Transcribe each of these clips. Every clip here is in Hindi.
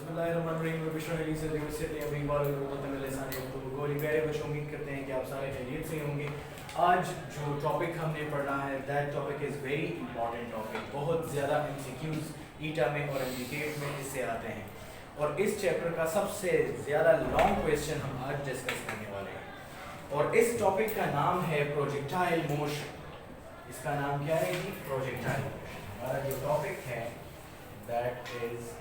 बिस्मिल्लाहिर्रहमानिर्रहीम बिशरह से यूनिवर्सिटी अमीन वाले गोली प्यारे बच्चों, उम्मीद करते हैं कि आप सारे खैरियत से होंगे। आज जो टॉपिक हमने पढ़ना है that topic is very important topic. बहुत ज़्यादा एमसीक्यूज ईटा में और एमजीकेट में इससे आते हैं और इस चैप्टर का सबसे ज़्यादा लॉन्ग क्वेश्चन हम आज डिस्कस करने वाले हैं और इस टॉपिक का नाम है प्रोजेक्टाइल मोशन। इसका नाम क्या है जी? Projectile motion. हमारा जो टॉपिक है दैट इज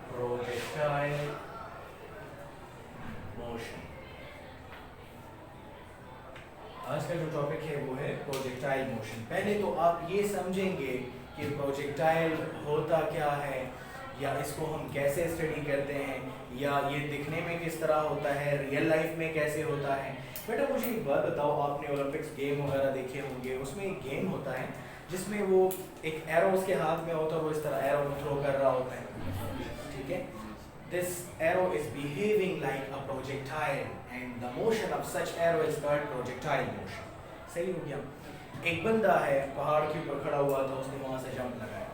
प्रोजेक्टाइल मोशन। आज का जो टॉपिक है वो है प्रोजेक्टाइल मोशन। पहले तो आप ये समझेंगे कि प्रोजेक्टाइल होता क्या है या इसको हम कैसे स्टडी करते हैं या ये दिखने में किस तरह होता है, रियल लाइफ में कैसे होता है। बेटा मुझे एक बात बताओ, आपने ओलंपिक्स गेम वगैरह देखे होंगे, उसमें एक गेम होता है जिसमें वो एक एरो उसके हाथ में होता है, वो इस तरह एरो को थ्रो कर रहा होता है, ठीक है। This arrow is behaving like a projectile and the motion of such arrow is called projectile motion. सही हो गया? एक बंदा है पहाड़ के ऊपर खड़ा हुआ था, उसने वहां से जंप लगाया,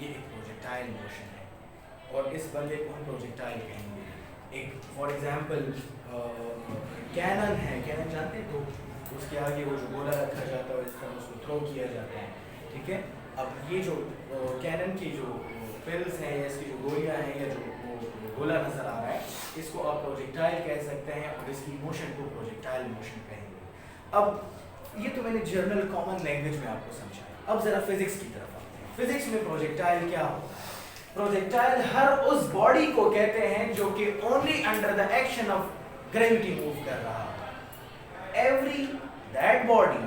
ये एक प्रोजेक्टाइल मोशन है और इस बंदे को हम प्रोजेक्टाइल कहेंगे। एक फॉर एग्जांपल कैनन है, कैनन जानते हैं? तो उसके आगे वो जो गोला रखा जाता है इस तरह उसको थ्रो किया जाता है, ठीक है। अब ये जो कैनन की जो पिल्स हैं या इसकी जो गोलियां हैं या जो गोला नजर आ रहा है, इसको आप प्रोजेक्टाइल कह सकते हैं और इसकी मोशन को प्रोजेक्टाइल मोशन कहेंगे। अब ये तो मैंने जर्नल कॉमन लैंग्वेज में आपको समझाया। अब जरा फिजिक्स की तरफ आते हैं। फिजिक्स में प्रोजेक्टाइल क्या होता है? प्रोजेक्टाइल हर उस बॉडी को कहते हैं जो कि only under the action of gravity move कर रहा है। Every that body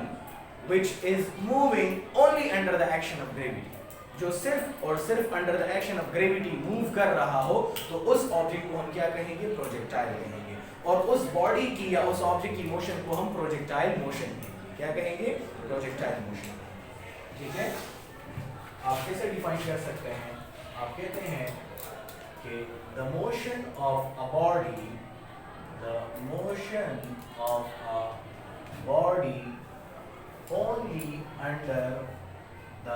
which is moving only under the action of gravity, जो सिर्फ और सिर्फ under the action of gravity move कर रहा हो, तो उस ऑब्जेक्ट को हम क्या कहेंगे? प्रोजेक्टाइल कहेंगे। और उस बॉडी की या उस ऑब्जेक्ट की मोशन को हम प्रोजेक्टाइल मोशन कहेंगे। क्या कहेंगे? प्रोजेक्टाइल मोशन, ठीक है। आप कैसे डिफाइन कर सकते हैं? आप कहते हैं कि the motion of a body, the motion of a body only under the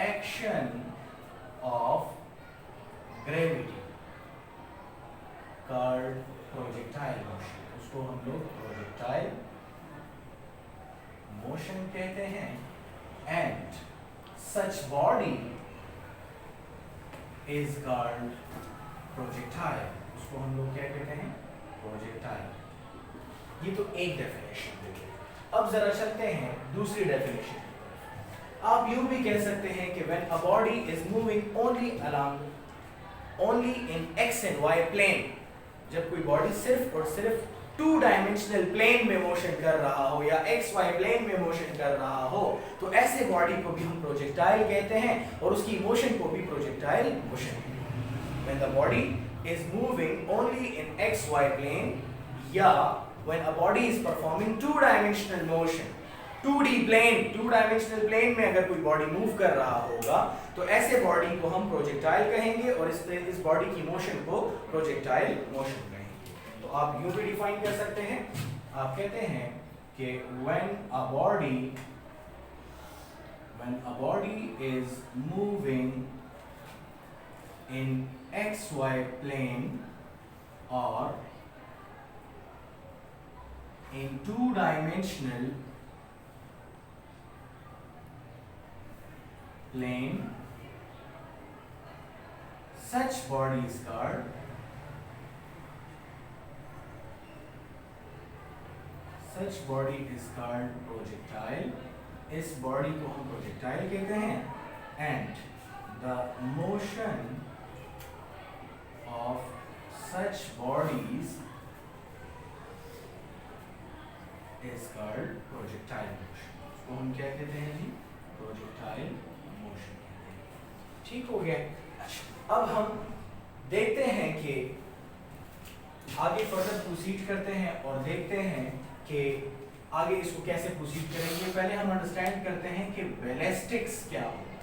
action of gravity called projectile motion। उसको हम लोग projectile motion कहते हैं। and such body is called projectile। उसको हम लोग क्या कहते हैं? projectile। ये तो एक डेफिनेशन देखिए। अब जरा चलते हैं दूसरी डेफिनेशन। आप यूं भी कह सकते हैं कि when a body is moving only in x and y plane, जब कोई बॉडी सिर्फ और सिर्फ टू डायमेंशनल प्लेन में मोशन कर रहा हो या एक्स वाई प्लेन में मोशन कर रहा हो, तो ऐसे बॉडी को भी हम प्रोजेक्टाइल कहते हैं और उसकी मोशन को भी projectile motion. when the body is moving only in x y plane या when a body is performing two-dimensional motion, 2D plane, two-dimensional plane में अगर कोई बॉडी मूव कर रहा होगा तो ऐसे बॉडी को हम प्रोजेक्टाइल कहेंगे और इस बॉडी की मोशन को प्रोजेक्टाइल मोशन कहेंगे। तो आप यूं भी डिफाइन कर सकते हैं। आप कहते हैं कि when a body is moving in XY plane or in two-dimensional plane, such body is called projectile। इस बॉडी को हम प्रोजेक्टाइल कहते हैं। and the motion of such bodies is called projectile motion। उसको हम क्या कहते हैं जी? प्रोजेक्टाइल मोशन कहते हैं। ठीक हो गया। अच्छा, अब हम देखते हैं कि आगे फर्दर प्रोसीड करते हैं और देखते हैं कि आगे इसको कैसे प्रोसीड करेंगे। पहले हम अंडरस्टैंड करते हैं कि बैलिस्टिक्स क्या होता है।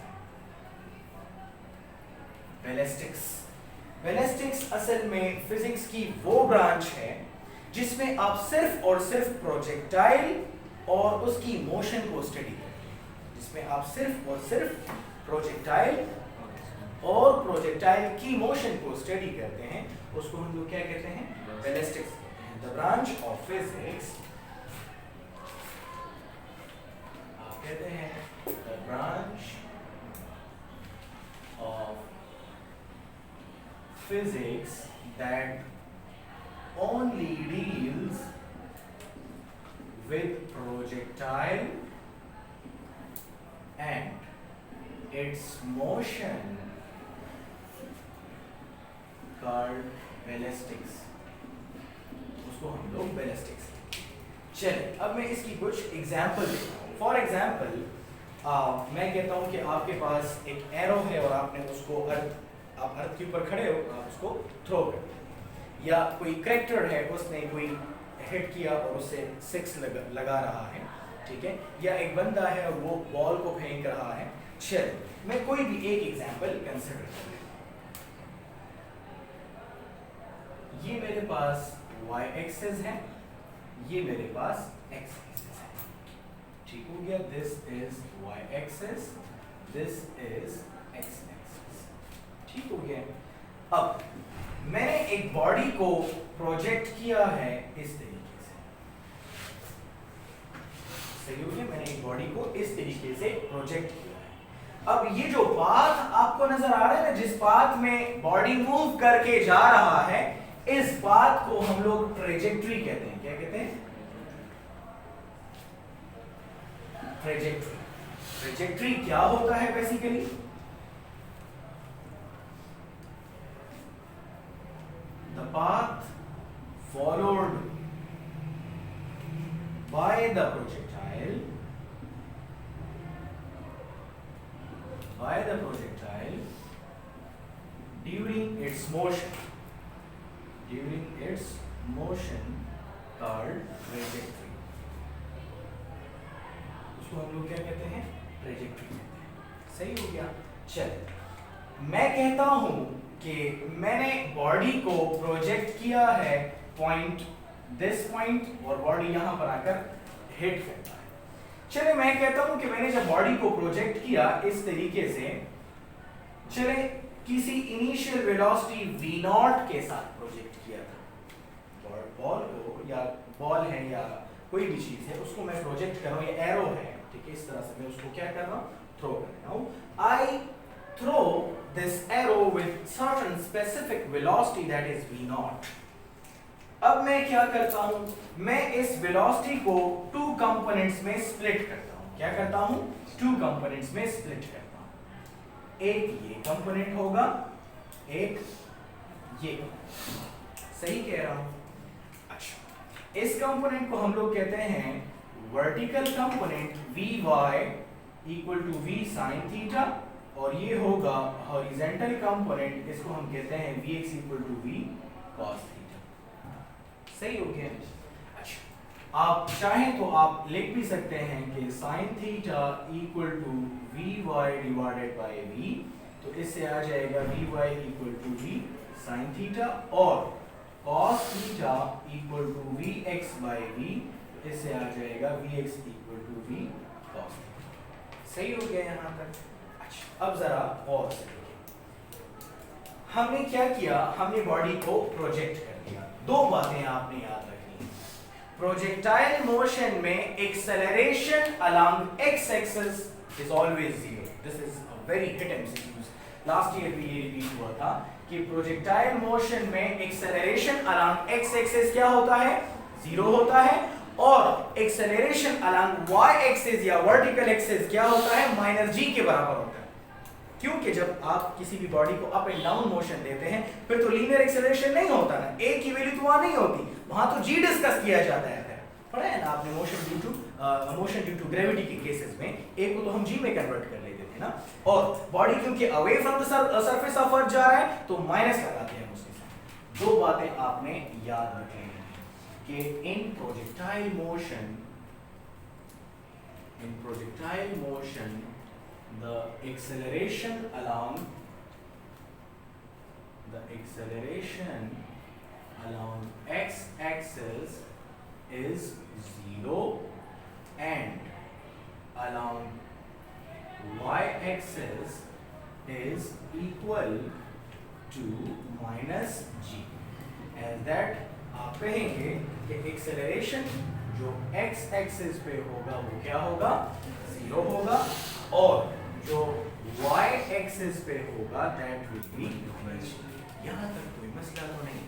बैलिस्टिक्स असल में फिजिक्स की वो ब्रांच है जिसमें आप सिर्फ और सिर्फ प्रोजेक्टाइल और उसकी मोशन को स्टडी करते हैं, जिसमें आप सिर्फ और सिर्फ प्रोजेक्टाइल और प्रोजेक्टाइल की मोशन को स्टडी करते हैं उसको हम लोग क्या कहते हैं, बैलिस्टिक्स कहते हैं। द ब्रांच ऑफ फिजिक्स, आप कहते हैं the branch of physics that only deals with projectile and its motion called ballistics, उसको हम लोग बैलिस्टिक्स। चलिए अब मैं इसकी कुछ एग्जाम्पल देता हूँ। फॉर एग्जाम्पल मैं कहता हूँ कि आपके पास एक एरो है और आपने उसको आप अर्थ के ऊपर खड़े हो, आप उसको थ्रो कर दिया, या कोई करेक्टर है उसने कोई हिट किया और उससे 6 लगा रहा है, ठीक है, या एक बंदा है और वो बॉल को फेंक रहा है। चल मैं कोई भी एक एग्जांपल कंसीडर कर लेता हूं। ये मेरे पास y एक्सिस है, ये मेरे पास x एक्सिस है, ठीक हो गया। This is y axis, this is x axis, ठीक हो गया। अब मैंने एक बॉडी को प्रोजेक्ट किया है इस तरीके से, सही हो गया, मैंने एक बॉडी को इस तरीके से प्रोजेक्ट किया है। अब ये जो पाथ आपको नजर आ रहा है ना, जिस पाथ में बॉडी मूव करके जा रहा है, इस पाथ को हम लोग ट्रेजेक्ट्री कहते हैं। क्या कहते हैं? ट्रेजेक्ट्री। ट्रेजेक्ट्री क्या होता है basically? The path followed by the projectile during its motion called trajectory, उसको हम लोग क्या कहते हैं? ट्रेजेक्ट्री कहते हैं। सही हो गया। चल मैं कहता हूं कि मैंने बॉडी को प्रोजेक्ट किया है पॉइंट, दिस पॉइंट, और बॉडी यहां पर आकर हिट करता है। चले मैं कहता हूं कि मैंने जब बॉडी को प्रोजेक्ट किया इस तरीके से, चले किसी इनिशियल वेलोसिटी v0 के साथ प्रोजेक्ट किया था बॉल को, या बॉल है या कोई भी चीज है, उसको मैं प्रोजेक्ट कर रहा हूं, ये एरो है, ठीक है, इस तरह से मैं उसको क्या कर रहा हूं? थ्रो कर रहा हूं। आई throw this arrow with certain specific velocity that is v0। अब मैं क्या करता हूं? मैं इस वेलोसिटी को 2 कंपोनेंट्स में स्प्लिट करता हूं। क्या करता हूं? 2 कंपोनेंट्स में स्प्लिट करता हूं। एक ये कंपोनेंट होगा, एक ये, सही कह रहा हूं? अच्छा, इस कंपोनेंट को हम लोग कहते हैं vertical component vy equal to v sin theta, और ये होगा हॉरिजेंटल कंपोनेंट, इसको हम कहते हैं vx equal to v cos theta. सही हो गया? अच्छा, आप चाहें तो आप लिख भी सकते हैं कि sin theta equal to vy divided by v, तो इससे आ जाएगा vy equal to v sin theta, और cos theta equal to vx by v, इससे आ जाएगा vx equal to v cos theta. सही हो गया यहां तक? अब जरा और से देखिए, हमने क्या किया? हमने बॉडी को प्रोजेक्ट कर दिया। 2 बातें आपने याद रखनी है। प्रोजेक्टाइल मोशन में acceleration along x axis is always 0। This is a very hit MCQs, last year भी ये रिपीट हुआ था कि प्रोजेक्टाइल मोशन में एक्सेलरेशन अलोंग एक्स एक्सिस क्या होता है? 0 होता है, और एक्सेलरेशन अलोंग y एक्सिस या वर्टिकल एक्सिस क्या होता है? -g के बराबर होता है। क्योंकि जब आप किसी भी बॉडी को अप एंड डाउन मोशन देते हैं, फिर तो लीनियर एक्सेलरेशन नहीं होता ना, a की वैल्यू तो वहां नहीं होती, वहां तो g डिस्कस किया जाता है। पढ़ा है ना आपने मोशन ड्यू टू ग्रेविटी के केसेस में a को तो हम g में कन्वर्ट कर लेते थे ना, और बॉडी क्योंकि away from the surface of earth जा रहा है तो माइनस लगाते हैं उसके साथ। 2 बातें आपने याद रखनी है कि in projectile motion the acceleration along x axis is 0, and along y axis is equal to minus g, as that आप कहेंगे कि एक्सेलरेशन जो x एक्सिस पे होगा वो क्या होगा, 0 होगा, और जो y एक्सिस पे होगा दैट विल बी h। यहाँ तक कोई मसला तो नहीं।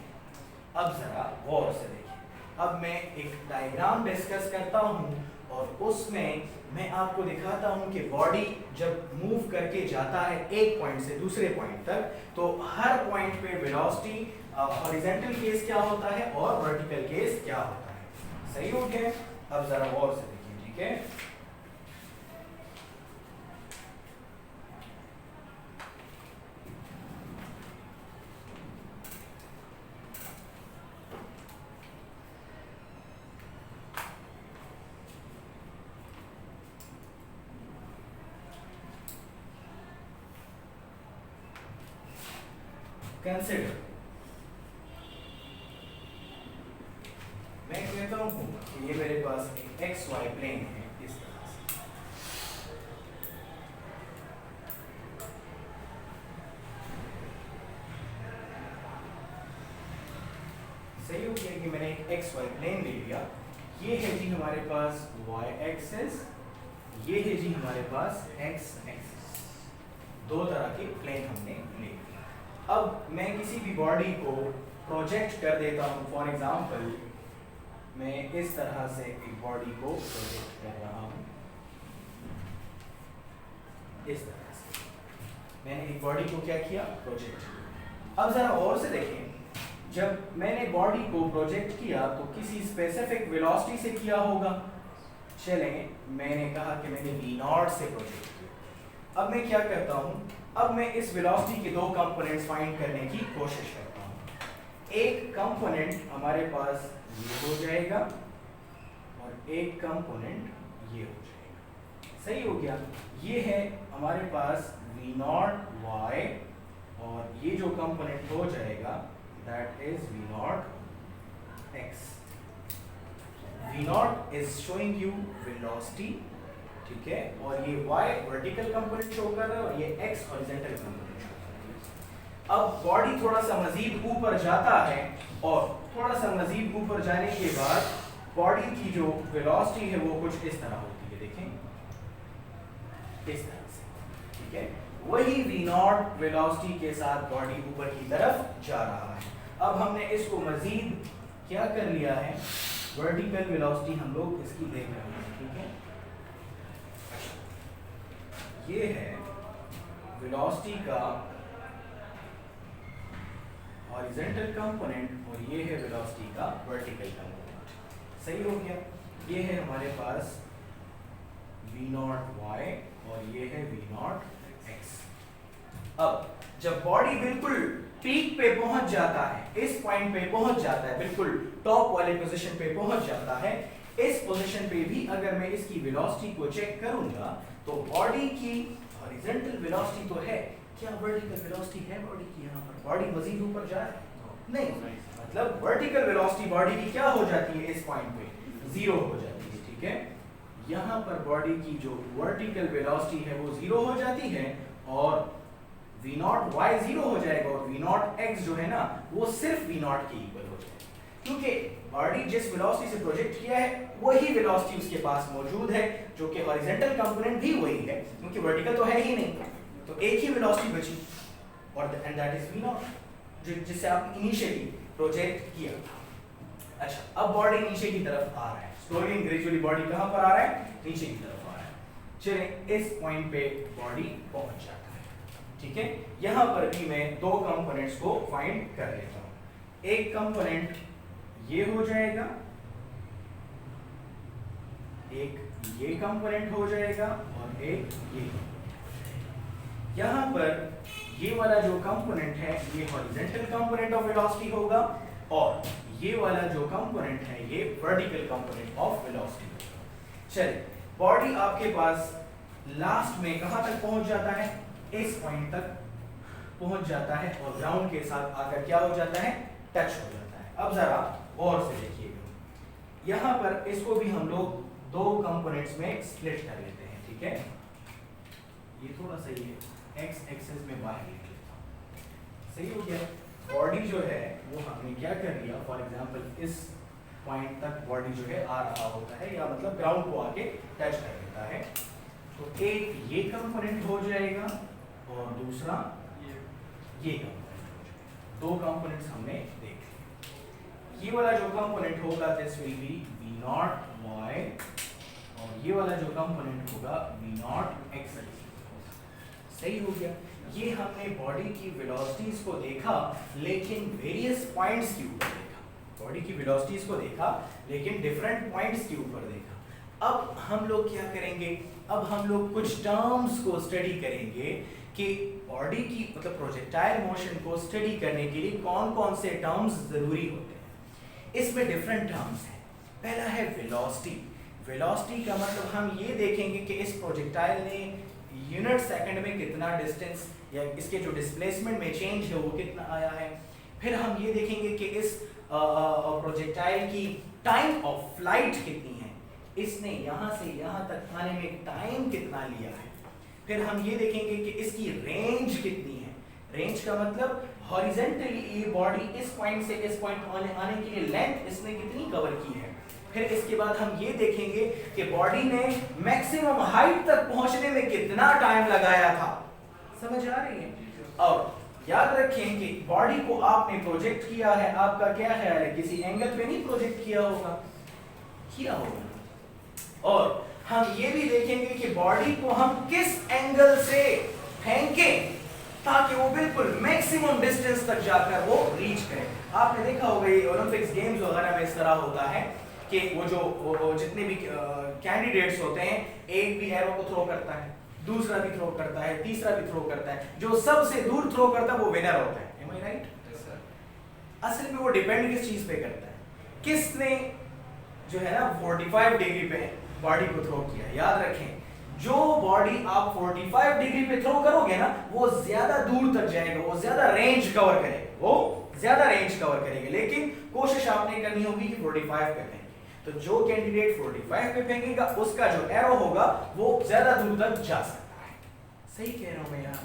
अब जरा गौर से देखिए, अब मैं एक डायग्राम डिस्कस करता हूँ और उसमें मैं आपको दिखाता हूँ कि बॉडी जब मूव करके जाता है एक पॉइंट से दूसरे पॉइंट तक, तो हर पॉइंट पे वेलोसिटी हॉरिजॉन्टल केस क्या होता है और वर्टिकल केस क्या होता है। सही हो गया? अब जरा गौर से देखिए, ठीक है। कंसिडर, मैं कहता हूँ कि ये मेरे पास एक एक्स वाई प्लेन है इस तरह से। सही हो गया कि मैंने एक एक्स वाई प्लेन ले लिया। ये है जी हमारे पास वाई एक्सिस, ये है जी हमारे पास एक्स एक्सिस। दो तरह के प्लेन हमने ले लिए। अब मैं किसी भी बॉडी को प्रोजेक्ट कर देता हूँ। फॉर एग्जाम्पल मैं इस तरह से एक बॉडी को प्रोजेक्ट कर रहा हूँ, इस तरह से मैंने एक बॉडी को क्या किया, प्रोजेक्ट। अब जरा और से देखें, जब मैंने बॉडी को प्रोजेक्ट किया तो किसी स्पेसिफिक वेलोसिटी से किया होगा। चलें, मैंने कहा कि मैंने v0 से प्रोजेक्ट किया। अब मैं क्या करता हूँ, अब मैं इस वेलोसिटी के दो कंपोनेंट्स फाइंड करने की कोशिश करता हूँ। एक कंपोनेंट हमारे पास ये हो जाएगा और एक कंपोनेंट ये हो जाएगा। सही हो गया? ये है हमारे पास v0 y, और ये जो कंपोनेंट हो जाएगा that is v0 x। v0 is showing you velocity, ठीक है, और ये y वर्टिकल कंपोनेंट शो कर रहा है और ये x हॉरिजॉन्टल कंपोनेंट शो कर रहा है। अब बॉडी थोड़ा सा मजीद ऊपर जाता है और थोड़ा सा मजीद ऊपर जाने के बाद बॉडी की जो वेलोसिटी है वो कुछ इस तरह होती है, देखें इस तरह से, ठीक है। वही v0 वेलोसिटी के साथ बॉडी ऊपर की तरफ जा रहा है। अब हमने इसको मजीद क्या कर लिया है, वर्टिकल वेलोसिटी हम लोग इसकी देख रहे हैं, ठीक है। ये है वेलोसिटी का हॉरिजॉन्टल कंपोनेंट और ये है वेलोसिटी का वर्टिकल कंपोनेंट। सही हो गया? ये है हमारे पास v0 y और ये है v0 x। अब जब बॉडी बिल्कुल पीक पे पहुंच जाता है, इस पॉइंट पे पहुंच जाता है, बिल्कुल टॉप वाले पोजीशन पे पहुंच जाता है, इस पोजीशन पे भी अगर मैं इसकी वेलोसिटी को चेक करूंगा तो बॉडी की हॉरिजॉन्टल वेलोसिटी तो है, क्या वर्टिकल वेलोसिटी है बॉडी की? यहाँ पर बॉडी मजीद ऊपर जा रहा है नहीं, मतलब वर्टिकल वेलोसिटी बॉडी की क्या हो जाती है इस पॉइंट पे, 0 हो जाती है, ठीक है। यहाँ पर बॉडी की जो वर्टिकल वेलोसिटी है वो 0 हो जाती है और v0 y 0 हो जाएगा और v0 x जो है ना वो सिर्फ v0 के इक्वल हो जाएगा, क्योंकि बॉडी जिस वेलोसिटी से प्रोजेक्ट किया है वही वेलोसिटी उसके पास मौजूद है, जो कि हॉरिजॉन्टल कंपोनेंट भी वही है, क्योंकि वर्टिकल तो है ही नहीं, तो एक ही वेलोसिटी बची और एंड दैट इज v0 जिससे आप इनिशियली प्रोजेक्ट किया। अच्छा, अब बॉडी नीचे की तरफ आ रहा है, स्लोली ग्रेजुअली बॉडी कहां पर आ रहा है, नीचे की तरफ आ रहा है। चलिए इस पॉइंट पे बॉडी पहुंच जाता है, ठीक है। यहां पर भी मैं दो कंपोनेंट्स को फाइंड कर लेता हूं। एक कंपोनेंट ये हो जाएगा, एक ये कंपोनेंट हो जाएगा और एक ये। यहां पर ये वाला जो कंपोनेंट है ये हॉरिजॉन्टल कंपोनेंट ऑफ वेलोसिटी होगा और ये वाला जो कंपोनेंट है ये वर्टिकल कंपोनेंट ऑफ वेलोसिटी होगा। चलिए, बॉडी आपके पास लास्ट में कहां तक पहुंच जाता है, इस पॉइंट तक पहुंच जाता है और ग्राउंड के साथ आकर क्या हो जाता है, टच हो जाता है। अब जरा और से देखिएगा, यहां पर इसको भी हम लोग दो कंपोनेंट्स में स्प्लिट कर लेते हैं, ठीक है। ये थोड़ा सा ये एक्स एक्सिस में y लिख लेता हूँ, सही हो गया। बॉडी जो है वो हमने क्या कर लिया, फॉर एग्जांपल इस पॉइंट तक बॉडी जो है आ रहा होता है, या मतलब ग्राउंड को आके टच कर लेता है। तो एक ये कंपोनेंट हो जाएगा और दूसरा ये कंपोनेंट हो जाएगा। दो कंपोनेंट्स हमने देख लिए। ये वाला जो कंपोनेंट होगा this will be v not y, और ये वाला जो कंपोनेंट होगा v नॉट x। सही हो गया। ये हमने बॉडी की वेलोसिटीज को देखा, लेकिन वेरियस पॉइंट्स के ऊपर देखा। बॉडी की वेलोसिटीज को देखा लेकिन डिफरेंट पॉइंट्स के ऊपर देखा। अब हम लोग क्या करेंगे, अब हम लोग कुछ टर्म्स को स्टडी करेंगे कि बॉडी की मतलब प्रोजेक्टाइल मोशन को स्टडी करने के लिए कौन कौन से टर्म्स जरूरी होते हैं। इसमें डिफरेंट टर्म्स हैं। पहला है वेलोसिटी। वेलोसिटी का मतलब हम ये देखेंगे कि इस प्रोजेक्टाइल ने यूनिट सेकंड में कितना डिस्टेंस या इसके जो डिस्प्लेसमेंट में चेंज है वो कितना आया है। फिर हम ये देखेंगे कि इस प्रोजेक्टाइल की टाइम ऑफ फ्लाइट कितनी है, इसने यहाँ से यहाँ तक आने में टाइम कितना लिया है। फिर हम ये देखेंगे कि इसकी रेंज कितनी है। रेंज का मतलब हॉरिजॉन्टली ये बॉडी इस पॉइंट से इस पॉइंट आने के लिए लेंथ इसने कितनी कवर की है। फिर इसके बाद हम ये देखेंगे कि बॉडी ने मैक्सिमम हाइट तक पहुंचने में कितना टाइम लगाया था। समझ आ रही है। और याद रखें कि बॉडी को आपने प्रोजेक्ट किया है, आपका क्या ख्याल है, किसी एंगल पे नहीं प्रोजेक्ट किया होगा, किया होगा। और हम ये भी देखेंगे कि बॉडी को हम किस एंगल से फेंकें ताकि वो बिल्कुल मैक्सिमम डिस्टेंस तक जाकर वो रीच करे। आपने देखा होगा ये ओलंपिक्स गेम्स वगैरह में इस तरह होता है कि वो जो जितने भी कैंडिडेट्स होते हैं, एक भी एरो को थ्रो करता है, दूसरा भी थ्रो करता है, तीसरा भी थ्रो करता है, जो सबसे दूर थ्रो करता है वो विनर होता है। Am I right? Yes, sir. असल में वो डिपेंड किस चीज पे करता है, किसने जो है ना 45 डिग्री पे बॉडी को थ्रो किया। याद रखें, जो बॉडी आप 45 डिग्री पे थ्रो करोगे ना वो ज्यादा दूर तक जाएगा, वो ज्यादा रेंज कवर करेगा, वो ज्यादा रेंज कवर करेगा। लेकिन कोशिश आपने करनी होगी कि 45 पे फेंके। तो जो कैंडिडेट 45 पे फेंकेगा उसका जो एरो होगा वो ज्यादा दूर तक जा सकता है। सही कह रहा हूं मैं, यहाँ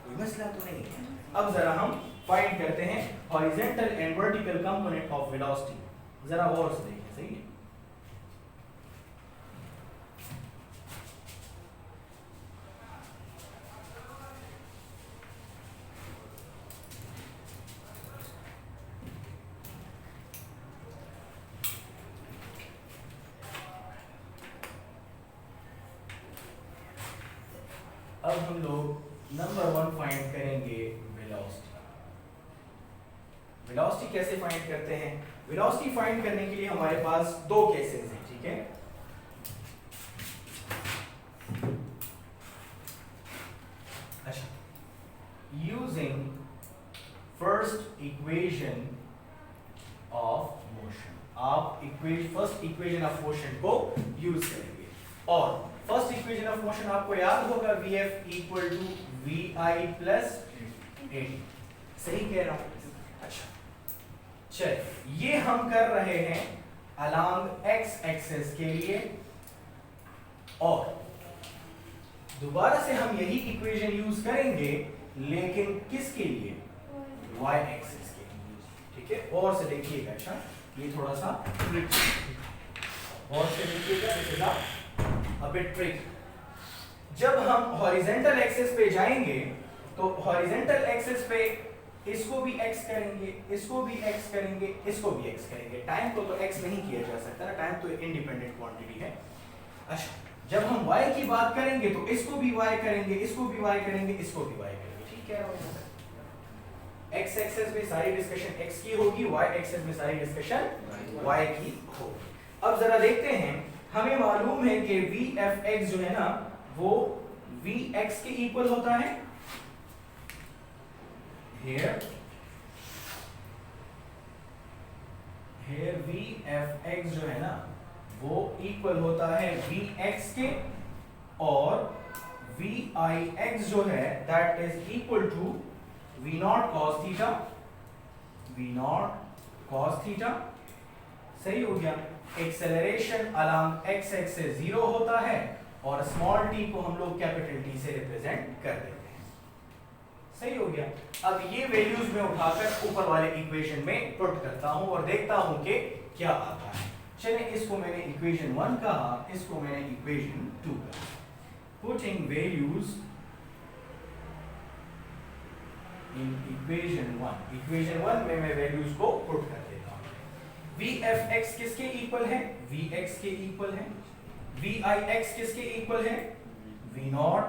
कोई मसला तो नहीं है। अब जरा हम फाइंड करते हैं horizontal and vertical component of velocity. जरा गौर से देखिए, सही है। अब हम लोग नंबर 1 फाइंड करेंगे वेलोसिटी। वेलोसिटी कैसे फाइंड करते हैं? वेलोसिटी फाइंड करने के लिए हमारे पास दो केसेस हैं, ठीक है। अच्छा, using first equation of motion, आप फर्स्ट इक्वेशन ऑफ मोशन को यूज करेंगे। और फर्स्ट इक्वेशन ऑफ मोशन आपको याद होगा Vf equal to Vi plus AT। सही कह रहा हूं? अच्छा चल, ये हम कर रहे हैं अलोंग x एक्सिस के लिए, और दोबारा से हम यही इक्वेशन यूज करेंगे लेकिन किसके लिए? y एक्सिस के लिए, ठीक है। और से देखिएगा, अच्छा ये थोड़ा सा और से देखिएगा, this is a bit tricky। जब हम हॉरिजॉन्टल एक्सिस पे जाएंगे तो हॉरिजॉन्टल एक्सिस पे इसको भी x करेंगे, इसको भी x करेंगे, इसको भी x करेंगे। टाइम को तो x नहीं किया जा सकता ना, टाइम तो इंडिपेंडेंट क्वांटिटी है। अच्छा, जब हम y की बात करेंगे तो इसको भी y करेंगे, इसको भी y करेंगे, इसको भी y करेंगे, ठीक है। x एक्सिस में सारी डिस्कशन x की होगी, y एक्सिस में सारी डिस्कशन y की होगी। अब जरा देखते हैं, हमें मालूम है कि Vfx जो है ना वो Vx के इक्वल होता है। here Vfx जो है ना वो इक्वल होता है Vx के, और Vix जो है that is equal to V naught cos theta, V naught cos theta. सही हो गया। एक्सेलरेशन अलोंग x एक्सिस 0 होता है और स्मॉल t को हम लोग कैपिटल T से रिप्रेजेंट कर देते हैं। सही हो गया। अब ये वैल्यूज में उठाकर ऊपर वाले इक्वेशन में पुट करता हूं और देखता हूं कि क्या आता है। चलिए इसको मैंने इक्वेशन 1 कहा, इसको मैंने इक्वेशन 2 कहा। Putting values in equation 1, equation 1 में मैं वैल्यूज को पुट कर देता हूं। vfx किसके इक्वल है? vx के इक्वल है। vix किसके इक्वल है? v0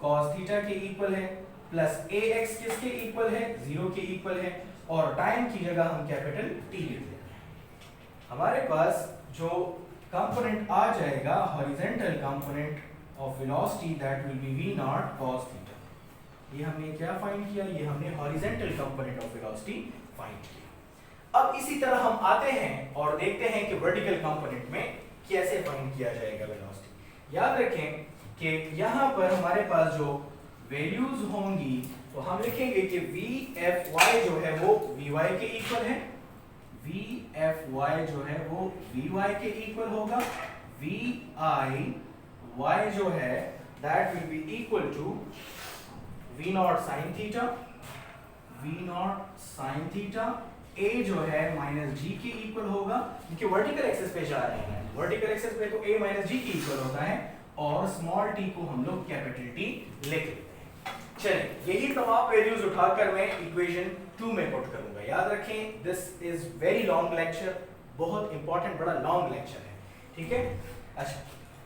cos थीटा के इक्वल है, प्लस ax किसके इक्वल है? 0 के इक्वल है, और टाइम की जगह हम कैपिटल T लेते हैं। हमारे पास जो कंपोनेंट आ जाएगा, horizontal component of velocity, that will B v0 cos theta. ये हमने क्या फाइंड किया? ये हमने horizontal component of velocity find किया। अब इसी तरह हम आते हैं और देखते हैं कि वर्टिकल कंपोनेंट में कैसे फाइंड किया जाएगा वेलोसिटी। याद रखें कि यहां पर हमारे पास जो वैल्यूज होंगी तो हम लिखेंगे कि vfy जो है वो vy के इक्वल है, vfy जो है वो vy के इक्वल होगा, viy जो है that will be equal to v0 sin theta, v0 sin theta, a जो है माइनस g के इक्वल होगा, क्योंकि वर्टिकल एक्सिस पे जा रहे हैं, वर्टिकल एक्सिस पे तो a माइनस g के इक्वल होता है, और स्मॉल t को हम लोग कैपिटल T लिख लेते हैं। चलिए यही तमाम वैल्यूज उठाकर मैं इक्वेशन 2 में पुट करूंगा। याद रखें this is very long lecture, बहुत इंपॉर्टेंट बड़ा लॉन्ग लेक्चर है, ठीक है। अच्छा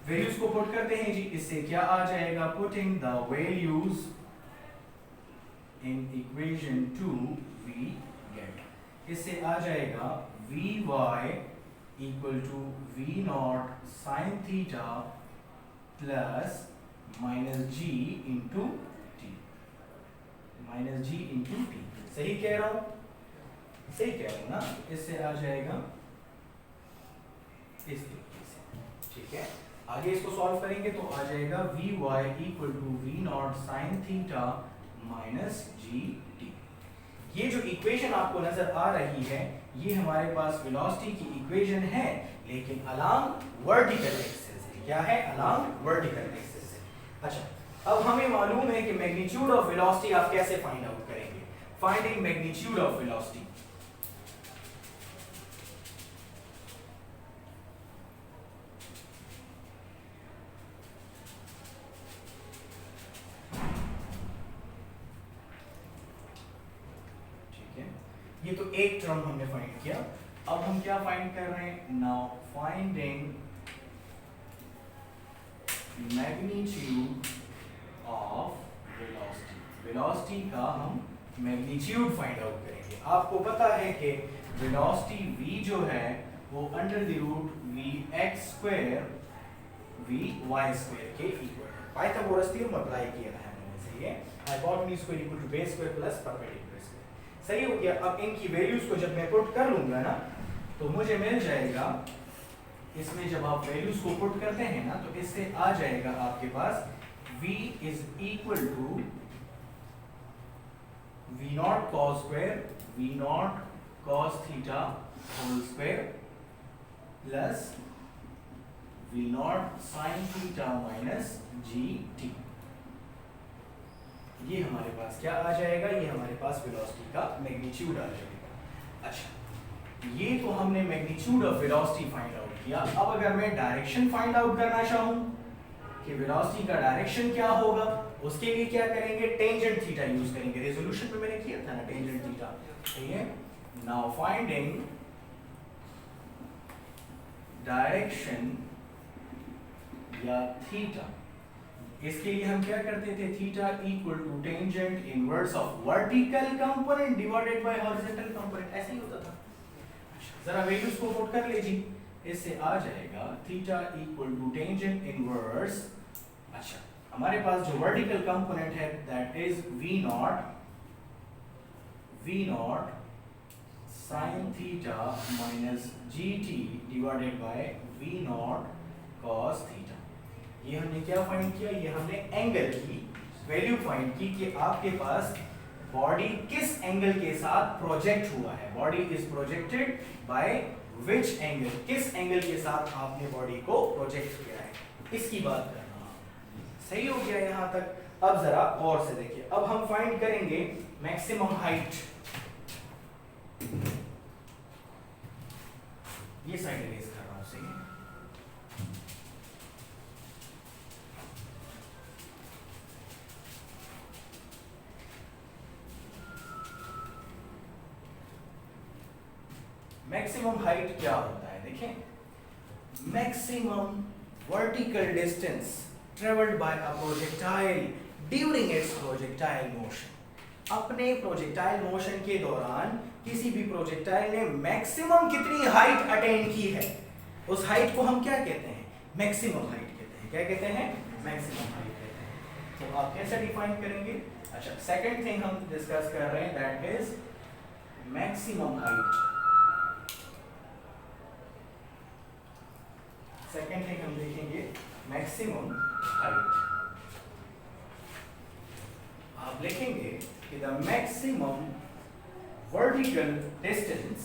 वैल्यूज को पुट करते हैं जी। इससे क्या आ जाएगा? Putting the values in equation 2 we get, इससे आ जाएगा vy equal to v0 sin theta plus minus g into t, minus g into t. सही कह रहा हूं? सही कह रहा हूं ना? इससे आ जाएगा इस तरीके से, ठीक है। आगे इसको सॉल्व करेंगे तो आ जाएगा vy equal to v0 sin theta minus g t. ये जो इक्वेशन आपको नजर आ रही है ये हमारे पास वेलोसिटी की इक्वेशन है, लेकिन अलोंग वर्टिकल एक्सिस है। क्या है? अलोंग वर्टिकल एक्सिस है। अच्छा अब हमें मालूम है कि मैग्नीट्यूड ऑफ वेलोसिटी आप कैसे फाइंड आउट करेंगे? Finding magnitude of velocity. ये तो एक टर्म हमने फाइंड किया। अब हम क्या फाइंड कर रहे हैं? Now finding magnitude of velocity. Velocity का हम मैग्नीट्यूड फाइंड आउट करेंगे। आपको पता है कि वेलोसिटी v जो है वो under the root vx square vy square के इक्वल है। पाइथागोरस थ्योरम अप्लाई किया है हमने, सही है। Hypotenuse square equal to base square plus perpendicular. सही हो गया। अब इनकी वैल्यूज को जब मैं पुट कर लूंगा ना तो मुझे मिल जाएगा, इसमें जब आप वैल्यूज को पुट करते हैं ना तो इससे आ जाएगा आपके पास v is equal to v0 cos square v0 cos theta whole square plus v0 sin theta minus gt। ये हमारे पास क्या आ जाएगा? ये हमारे पास वेलोसिटी का मैग्नीट्यूड आ जाएगा। अच्छा ये तो हमने magnitude of velocity find out किया। अब अगर मैं डायरेक्शन फाइंड आउट करना चाहूं कि वेलोसिटी का डायरेक्शन क्या होगा, उसके लिए क्या करेंगे? टेंजेंट थीटा यूज करेंगे। रेजोल्यूशन पे मैंने किया था ना टेंजेंट थीटा, सही है। नाउ फाइंडिंग डायरेक्शन या थीटा, इसके लिए हम क्या करते थे? Theta equal to tangent inverse of vertical component divided by horizontal component, ऐसे ही होता था। जरा वैल्यूज को पुट कर लीजिए। इससे आ जाएगा theta equal to tangent inverse. अच्छा हमारे पास जो वर्टिकल कंपोनेंट है that is v0 sin theta minus gt divided by v0 cos theta. ये हमने क्या फाइंड किया? ये हमने एंगल की वैल्यू फाइंड की कि आपके पास बॉडी किस एंगल के साथ प्रोजेक्ट हुआ है। Body is projected by which angle, किस एंगल के साथ आपने बॉडी को प्रोजेक्ट किया है, इसकी बात करना। सही हो गया यहाँ तक? अब जरा और से देखिए, अब हम फाइंड करेंगे मैक्सिमम हाइट। ये साइड इरेज कर रहा हूं सही। मैक्सिमम हाइट क्या होता है देखें, maximum vertical distance travelled by a projectile during its projectile motion. अपने प्रोजेक्टाइल मोशन के दौरान किसी भी प्रोजेक्टाइल ने मैक्सिमम कितनी हाइट अटेन की है, उस हाइट को हम क्या कहते हैं, मैक्सिमम हाइट कहते हैं। क्या कहते हैं, मैक्सिमम हाइट कहते हैं। तो आप कैसे डिफाइन करेंगे? अच्छा, सेकंड थिंग हम डिस्कस कर रहे हैं, that is maximum height. Second thing हम देखेंगे मैक्सिमम हाइट। आप लिखेंगे कि the maximum vertical distance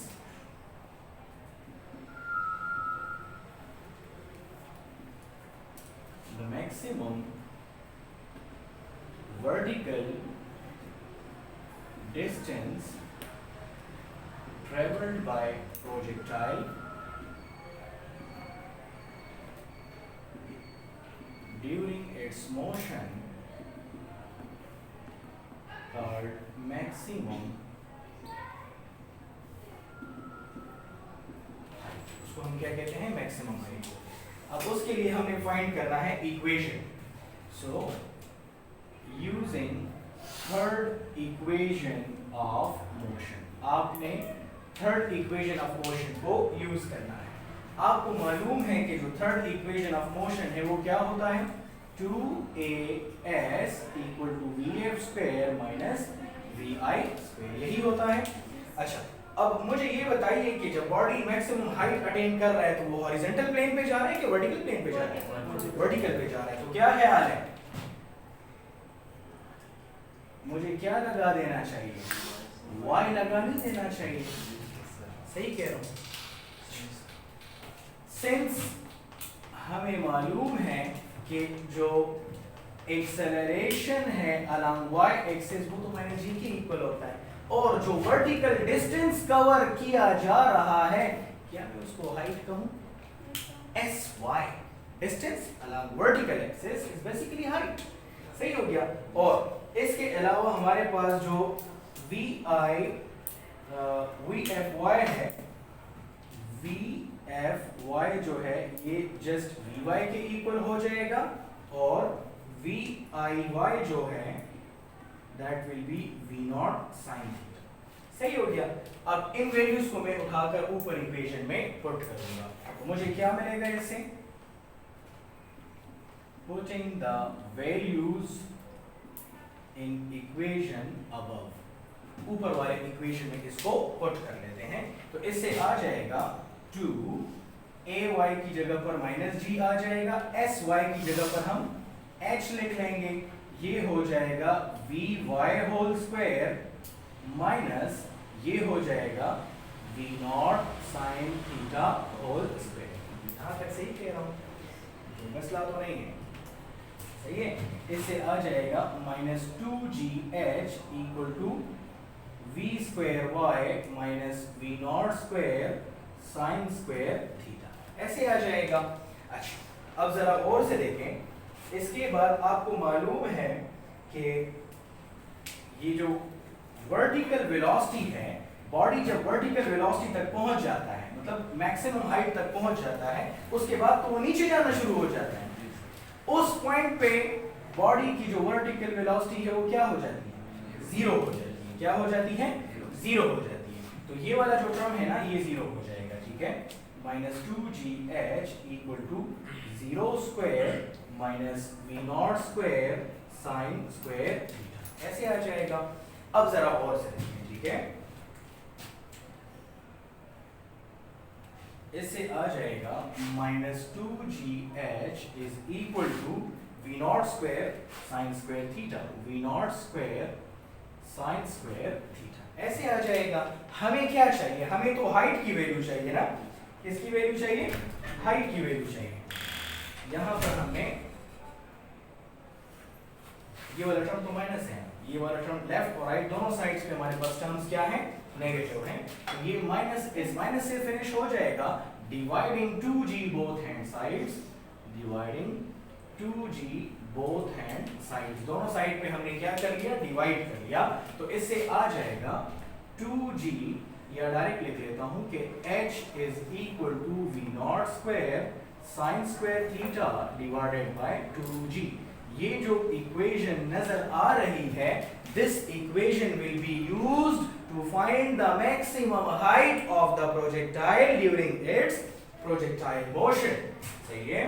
traveled by projectile during its motion called maximum height। उसको हम क्या कहते हैं, मैक्सिमम हाइट। अब उसके लिए हमें फाइंड करना है equation. So using third equation of motion, आपने थर्ड इक्वेशन ऑफ मोशन को यूज करना है। आपको मालूम है कि जो थर्ड इक्वेशन ऑफ मोशन है वो क्या होता है, 2as equal to vf square minus vi square, यही होता है। अच्छा, अब मुझे ये बताइए कि जब बॉडी मैक्सिमम हाइट अटेन कर रहा है तो वो हॉरिजॉन्टल प्लेन पे जा रहा है कि वर्टिकल प्लेन पे जा रहा है? वर्टिकल पे जा रहा है। तो क्या ख्याल है, मुझे क्या लगा देना चाहिए, y लगा नहीं देना चाहिए? सही कह रहा हूं। सिंस हमें मालूम है कि जो एक्सेलरेशन है अलोंग y एक्सिस वो तो माइनस g के इक्वल होता है, और जो वर्टिकल डिस्टेंस कवर किया जा रहा है, क्या मैं उसको हाइट कहूं? sy, distance along vertical axis is basically height. सही हो गया। और इसके अलावा हमारे पास जो vfy है, vfy जो है ये जस्ट vy के इक्वल हो जाएगा, और viy जो है that will B v naught sine theta. सही हो गया। अब इन वैल्यूज को मैं उठाकर ऊपर इक्वेशन में पुट करूंगा, तो मुझे क्या मिलेगा इससे, putting the values in equation above, ऊपर वाले इक्वेशन में इसको पुट कर लेते हैं। तो इससे आ जाएगा 2ay की जगह पर माइनस g आ जाएगा, sy की जगह पर हम h लिख लेंगे, ये हो जाएगा vy होल स्क्वायर माइनस ये हो जाएगा v naught sine theta whole square. यहां तक सही कह रहा हूं, कोई मसला तो नहीं है? सही है। इससे आ जाएगा minus 2gh equal to v square y minus v naught square sine square theta, ऐसे आ जाएगा। अच्छा, अब जरा और से देखें। इसके बाद आपको मालूम है कि ये जो वर्टिकल वेलोसिटी है, बॉडी जब वर्टिकल वेलोसिटी तक पहुंच जाता है, मतलब मैक्सिमम हाइट तक पहुंच जाता है, उसके बाद तो वो नीचे जाना शुरू हो जाता है। उस पॉइंट पे बॉडी की जो वर्टिकल वेलोसिटी है वो क्या हो जाती है, जीरो हो जाती है। क्या हो जाती है, जीरो हो जाती है। तो ये वाला जो टर्म है ना, ये जीरो हो जाएगा। ठीक है, minus 2gh equal to zero square minus v naught square sine square theta, ऐसे आ जाएगा। अब जरा और से देखिए। ठीक है, इससे आ जाएगा minus 2gh is equal to v naught square sine square theta, v naught square sine square theta, ऐसे आ जाएगा। हमें क्या चाहिए, हमें तो हाइट की वैल्यू चाहिए ना। किसकी वैल्यू चाहिए, हाइट की वैल्यू चाहिए। यहां पर हमने ये वाला टर्म तो माइनस है, ये वाला टर्म लेफ्ट और राइट दोनों साइड्स पे हमारे पास टर्म्स क्या है, नेगेटिव है। तो ये माइनस इस माइनस से फिनिश हो जाएगा, dividing 2g both hand sides, dividing 2g both hand sides, दोनों साइड पे हमने क्या कर लिया, डिवाइड कर लिया। तो इससे आ जाएगा 2g, या डायरेक्ट लिख लेता हूं कि h is equal to v naught square sine square theta divided by 2g। ये जो इक्वेशन नजर आ रही है, this equation will be used to find the maximum height of the projectile during its projectile motion. सही है,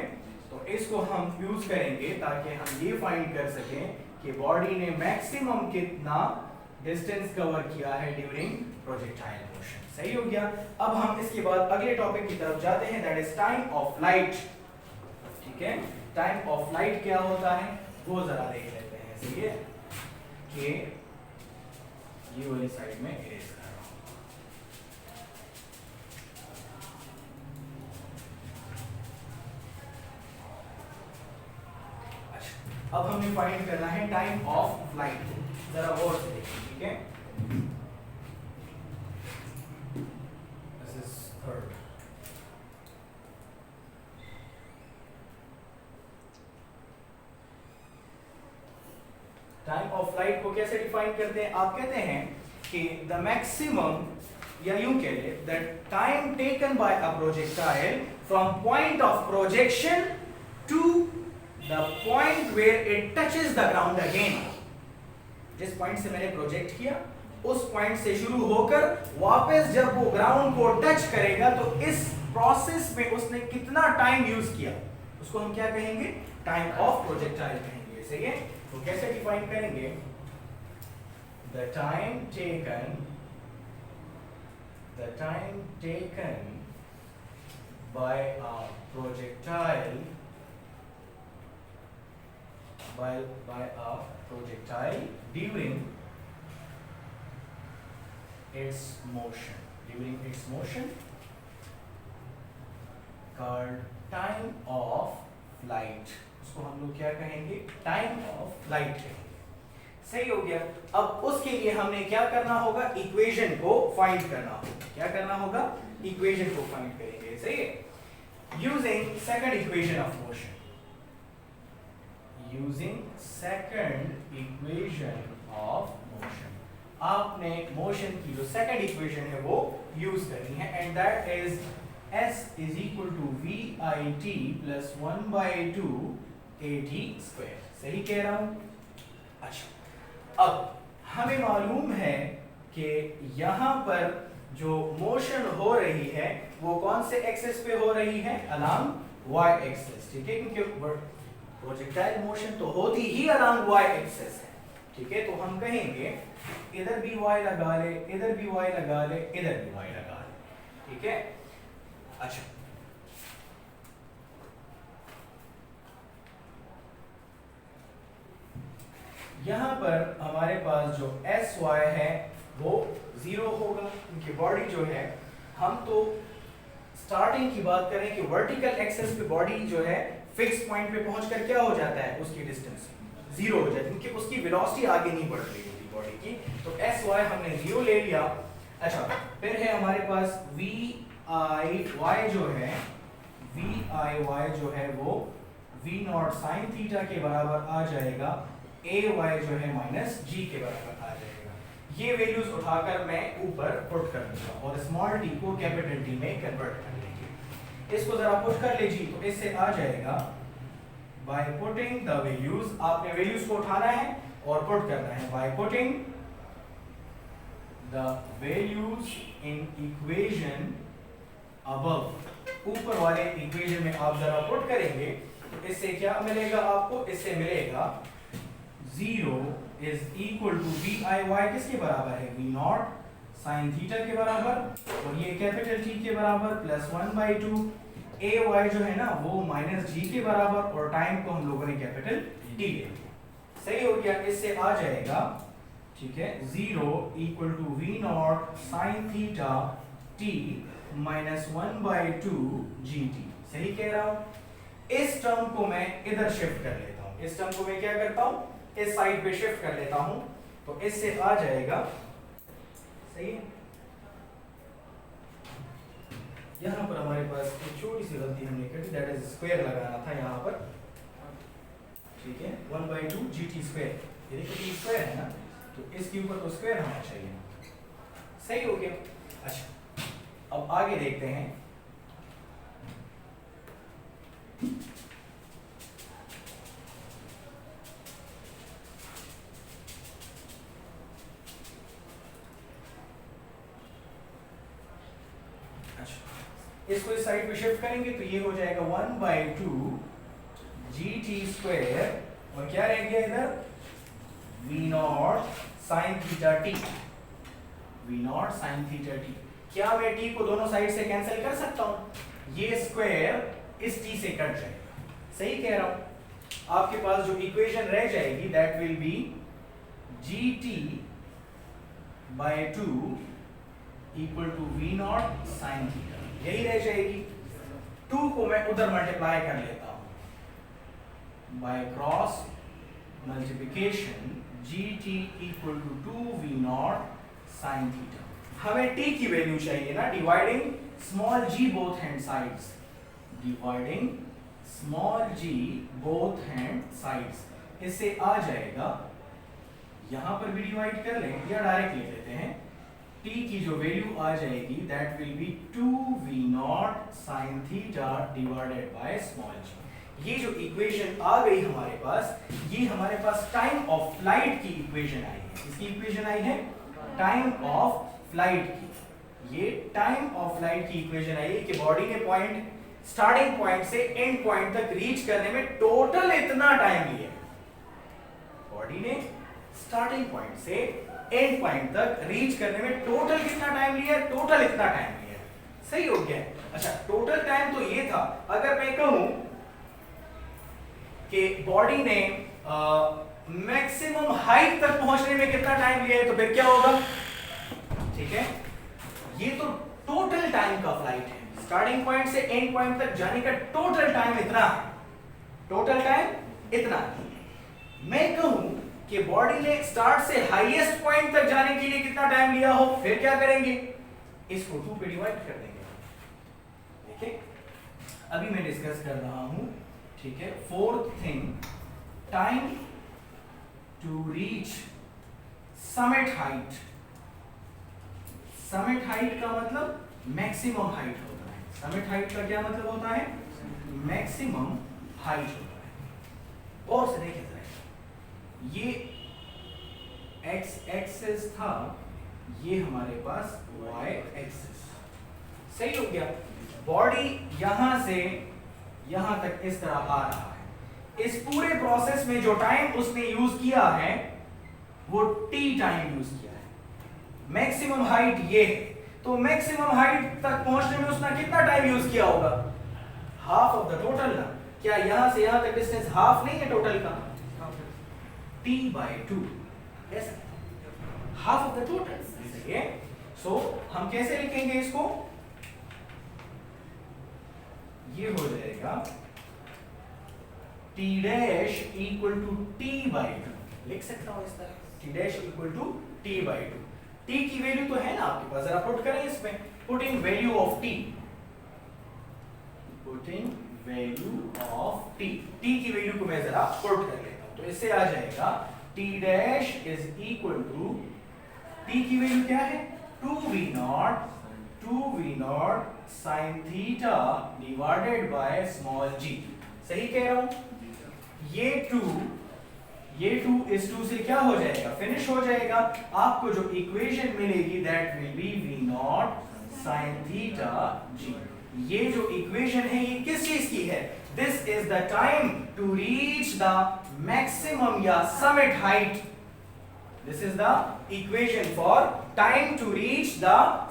तो इसको हम यूज करेंगे ताकि हम ये फाइंड कर सकें कि बॉडी ने मैक्सिमम कितना डिस्टेंस कवर किया है ड्यूरिंग प्रोजेक्टाइल मोशन। सही हो गया। अब हम इसके बाद अगले टॉपिक की तरफ जाते हैं, that is time of flight. ठीक है, टाइम ऑफ फ्लाइट क्या होता है वो जरा देख लेते हैं। सही है, कि ये वाली साइड में इरेज कर रहा हूं। अच्छा, अब हमें फाइंड करना है टाइम ऑफ फ्लाइट, जरा और से देखिए। ठीक है, this is third. Time of flight को कैसे डिफाइन करते हैं, आप कहते हैं कि द मैक्सिमम, या यूं कह ले that time taken by a projectile from point of projection to the point where it touches the ground again. जिस पॉइंट से मैंने प्रोजेक्ट किया उस पॉइंट से शुरू होकर वापस जब वो ग्राउंड को टच करेगा, तो इस प्रोसेस में उसने कितना टाइम यूज किया, उसको हम क्या कहेंगे, टाइम ऑफ प्रोजेक्टाइल कहेंगे। सही है, तो कैसे डिफाइन करेंगे, the time taken by a projectile during its motion called time of flight। उसको हम लोग क्या कहेंगे, टाइम ऑफ फ्लाइट कहेंगे। सही हो गया। अब उसके लिए हमने क्या करना होगा, इक्वेशन को फाइंड करना होगा। क्या करना होगा, इक्वेशन को फाइंड करेंगे। सही है, using second equation of motion, using second equation of motion. आपने मोशन की जो सेकंड इक्वेशन है वो यूज करनी है, and that is s is equal to vit plus 1 by 2 at square। सही कह रहा हूं। अच्छा, अब हमें मालूम है कि यहां पर जो मोशन हो रही है वो कौन से एक्सिस पे हो रही है, अलोंग y एक्सिस। ठीक है, क्योंकि प्रोजेक्टाइल मोशन तो होती ही अलोंग y एक्सिस है। ठीक है, तो हम कहेंगे इधर भी y लगा ले, इधर भी y लगा ले, इधर भी y लगा ले। ठीक है, अच्छा, यहां पर हमारे पास जो sy है वो 0 होगा, क्योंकि बॉडी जो है, हम तो स्टार्टिंग की बात करें कि वर्टिकल एक्सिस पे बॉडी जो है फिक्स पॉइंट पे पहुंचकर क्या हो जाता है, उसकी डिस्टेंस 0 हो जाती है, क्योंकि उसकी वेलोसिटी आगे नहीं बढ़ रही होती बॉडी की। तो sy हमने 0 ले लिया। अच्छा, फिर है हमारे पास y जो है, y जो है वो v नॉट साइन थीटा के बराबर आ जाएगा, ay जो है माइनस g के बराबर आ जाएगा। ये वैल्यूज उठाकर मैं ऊपर पुट कर दूंगा और स्मॉल t को कैपिटल T में कन्वर्ट कर लेंगे। इसको जरा पुट कर लीजिए, तो इससे आ जाएगा बाय पुटिंग द वैल्यूज, आपने वैल्यूज को उठाना है और पुट करना है, by putting the values in equation above, ऊपर वाले इक्वेशन में आप जरा पुट करेंगे तो इससे क्या मिलेगा आपको, इससे मिलेगा 0 is equal to v i y किसके बराबर है, वी नॉट साइन थीटा के बराबर, और ये कैपिटल T के बराबर प्लस 1/2, ए वाई जो है ना वो माइनस जी के बराबर, और टाइम को हम लोगों ने कैपिटल T ले लिया। सही हो गया, इससे आ जाएगा, ठीक है, 0 equal to v naught sine theta T minus 1/2 GT। सही कह रहा हूं। इस टर्म को मैं इधर शिफ्ट कर लेता हूं, इस टर्म को मैं क्या करता हूं, इस साइड पे शिफ्ट कर लेता हूं तो इससे आ जाएगा, सही है। यहां पर हमारे पास एक छोटी सी गलती हमने कर दी, दैट इज स्क्वायर लगाना था यहां पर, ठीक है। 1/2 GT स्क्वायर, ये देखिए टी स्क्वायर है ना, तो इसके ऊपर तो स्क्वायर होना चाहिए, सही हो गया। अच्छा अब आगे देखते हैं। इसको इस साइड पे शिफ्ट करेंगे तो ये हो जाएगा 1/2 GT स्क्वायर, और क्या रह गया इधर, V0 sin theta t, V0 sin theta t। क्या मैं t को दोनों साइड से कैंसिल कर सकता हूं? ये स्क्वायर इस t से कट जाएगा, सही कह रहा हूं। आपके पास जो इक्वेशन रह जाएगी that will be GT/2 equal to V0 sin theta, यही रह जाएगी। 2 को मैं उधर मल्टीप्लाई कर लेता हूं by cross multiplication, GT equal to 2V0 sin theta. हमें t की वैल्यू चाहिए ना, dividing small g both hand sides, dividing small g both hand sides, इससे आ जाएगा, यहां पर भी डिवाइड कर लें या डायरेक्ट ले लेते हैं, t की जो वैल्यू आ जाएगी that will B 2V0 sin theta divided by small g। ये जो इक्वेशन आ गई हमारे पास, ये हमारे पास टाइम ऑफ फ्लाइट की इक्वेशन आई है। इसकी इक्वेशन आई है टाइम ऑफ फ्लाइट की। ये टाइम ऑफ फ्लाइट की इक्वेशन आई है कि बॉडी ने पॉइंट, स्टार्टिंग पॉइंट से एंड पॉइंट तक रीच करने में टोटल इतना टाइम लिया। बॉडी ने स्टार्टिंग पॉइंट से एंड पॉइंट तक रीच करने में टोटल कितना टाइम लिया, टोटल इतना टाइम लिया, सही हो गया। अच्छा टोटल टाइम तो ये था। अगर मैं कहूं कि बॉडी ने मैक्सिमम हाइट तक पहुंचने में कितना टाइम लिया है, तो फिर क्या होगा, ठीक है। ये तो टोटल टाइम का फ्लाइट है, स्टार्टिंग पॉइंट से एंड पॉइंट तक जाने का टोटल टाइम इतना है, टोटल टाइम इतना। मैं कहूं कि बॉडी ने स्टार्ट से हाईएस्ट पॉइंट तक जाने के लिए कितना टाइम लिया हो, फिर क्या करेंगे, इसको 2 पे डिवाइड कर देंगे। देखिए अभी मैं डिस्कस कर रहा हूं, ठीक है। Fourth thing, time to reach summit height. Summit height का मतलब मैक्सिमम हाइट होता है। समिट हाइट का क्या मतलब होता है, मैक्सिमम हाइट होता है। और से देखिए ये x एक्सिस था, ये हमारे पास y एक्सिस, सही हो गया। बॉडी यहां से यहां तक इस तरह आ रहा है। इस पूरे प्रोसेस में जो टाइम उसने यूज किया है वो t टाइम यूज किया है। मैक्सिमम हाइट ये है, तो मैक्सिमम हाइट तक पहुंचने में उसने कितना टाइम यूज किया होगा, हाफ ऑफ द टोटल ना। क्या यहां से यहां तक डिस्टेंस हाफ नहीं है टोटल का, t/2, yes, half of the total, सही है। सो हम कैसे लिखेंगे इसको, ये हो जाएगा t dash equal to t/2, लिख सकता हूं इस तरह, t dash equal to t/2। t की वैल्यू तो है ना आपके पास, जरा पुट करें इसमें, putting value of t, putting value of t, t की वैल्यू को मैं जरा पुट कर लेता हूं, तो इससे आ जाएगा t dash is equal to, t की वैल्यू क्या है, 2V0 sin theta divided by small g, सही कह रहा हूं। ये 2 इस 2 से क्या हो जाएगा, फिनिश हो जाएगा। आपको जो इक्वेशन मिलेगी that will B V0 sin theta g। ये जो इक्वेशन है ये किस चीज की है, this is the time to reach the maximum या summit height. This is the equation for time to reach the